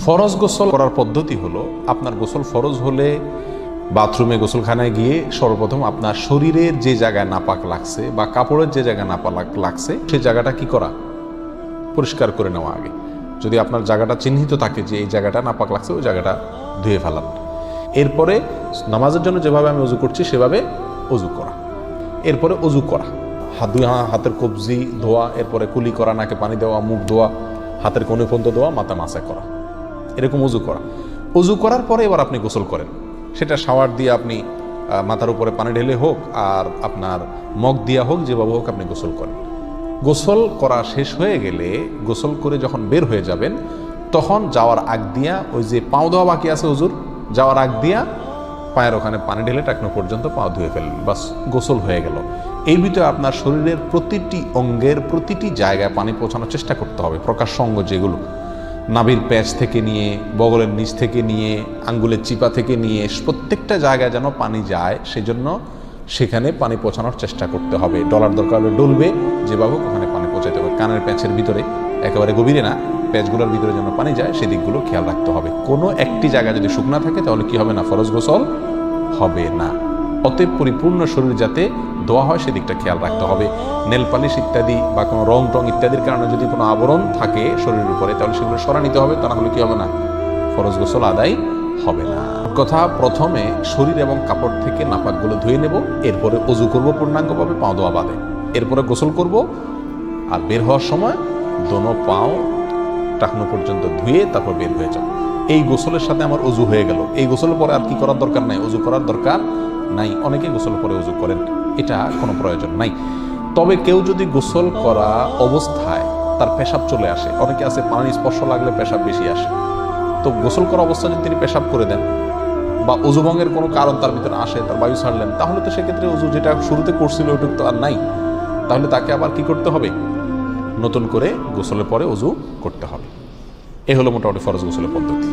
ফরজ গোসল করার পদ্ধতি হলো, আপনার গোসল ফরজ হলে বাথরুমে গোসলখানায় গিয়ে সর্বপ্রথম আপনার শরীরের যে জায়গায় নাপাক লাগছে বা কাপড়ের যে জায়গায় নাপাক লাগছে সেই জায়গাটা কি করা, পরিষ্কার করে নেওয়া আগে। যদি আপনার জায়গাটা চিহ্নিত থাকে যে এই জায়গাটা নাপাক লাগছে, ওই জায়গাটা ধুয়ে ফেলান। এরপরে নামাজের জন্য যেভাবে আমি অজু করছি সেভাবে অজু করা। এরপরে অজু করা, হাতের কবজি ধোয়া, এরপরে কুলি করা, নাকে পানি দেওয়া, মুখ ধোয়া, হাতের কোণে পর্যন্ত ধোয়া, মাথা মাসা করা, এরকম অজু করা। অজু করার পরে এবার আপনি গোসল করেন। সেটা শাওয়ার দিয়ে আপনি মাথার উপরে পানি ঢেলে হোক আর আপনার মগ দিয়া হোক, যেভাবে হোক আপনি গোসল করেন। গোসল করা শেষ হয়ে গেলে, গোসল করে যখন বের হয়ে যাবেন, তখন যাওয়ার আগ দিয়া ওই যে পাও ধোয়া বাকি আছে অজুর, যাওয়ার আগ দিয়া পায়ের ওখানে পানি ঢেলে টাকনো পর্যন্ত পা ধুয়ে ফেললেন, বাস গোসল হয়ে গেল। এই ভিতরে আপনার শরীরের প্রতিটি অঙ্গের প্রতিটি জায়গায় পানি পৌঁছানোর চেষ্টা করতে হবে। প্রকাশ্য অঙ্গ যেগুলো, নাভির প্যাচ থেকে নিয়ে, বগলের নিচ থেকে নিয়ে, আঙ্গুলের চিপা থেকে নিয়ে, প্রত্যেকটা জায়গায় যেন পানি যায়, সেজন্য সেখানে পানি পৌঁছানোর চেষ্টা করতে হবে। ডলার দরকার হলে ডলবে, যেভাবে ওখানে পানি পৌঁছাতে হবে। কানের প্যাচের ভিতরে, একেবারে গভীরে না, প্যাচগুলোর ভিতরে যেন পানি যায় সেদিকগুলো খেয়াল রাখতে হবে। কোনো একটি জায়গা যদি শুকনা থাকে তাহলে কি হবে না, ফরজ গোসল হবে না। অতএব পরিপূর্ণ শরীর যাতে ধোয়া হয় সেদিকটা খেয়াল রাখতে হবে। নেল পালিশ ইত্যাদি বা কোনো রং টং ইত্যাদির কারণে যদি কোনো আবরণ থাকে শরীরের উপরে, তাহলে সেগুলো সরা নিতে হবে, তা না হলে কি হবে না, ফরজ গোসল আদায় হবে না। কথা, প্রথমে শরীর এবং কাপড় থেকে নাপাকগুলো ধুয়ে নেব, এরপরে অজু করব পূর্ণাঙ্গভাবে, পাও ধোয়া বাদে, এরপরে গোসল করব। আর বের হওয়ার সময় দোনো পাও টাকনো পর্যন্ত ধুয়ে তারপর বের হয়ে যাব। এই গোসলের সাথে আমার অজু হয়ে গেল। এই গোসলের পরে আর কি করার দরকার নাই, অজু করার দরকার নাই। অনেকে গোসলের পরে অজু করেন, এটা কোনো প্রয়োজন নাই। তবে কেউ যদি গোসল করা অবস্থায় তার পেশাব চলে আসে, অনেকে আছে পানি স্পর্শ লাগলে পেশাব বেশি আসে, তো গোসল করা অবস্থায় যদি তিনি পেশাব করে দেন বা অজু ভঙ্গের কোনো কারণ তার ভিতরে আসে, তার বায়ু ছাড়লেন, তাহলে তো সেক্ষেত্রে অজু যেটা শুরুতে করছিল ওইটুকু তো আর নাই। তাহলে তাকে আবার কি করতে হবে, নতুন করে গোসলের পরে অজু করতে হবে। এ হলো মোটামুটি ফরজ গোসলের পদ্ধতি।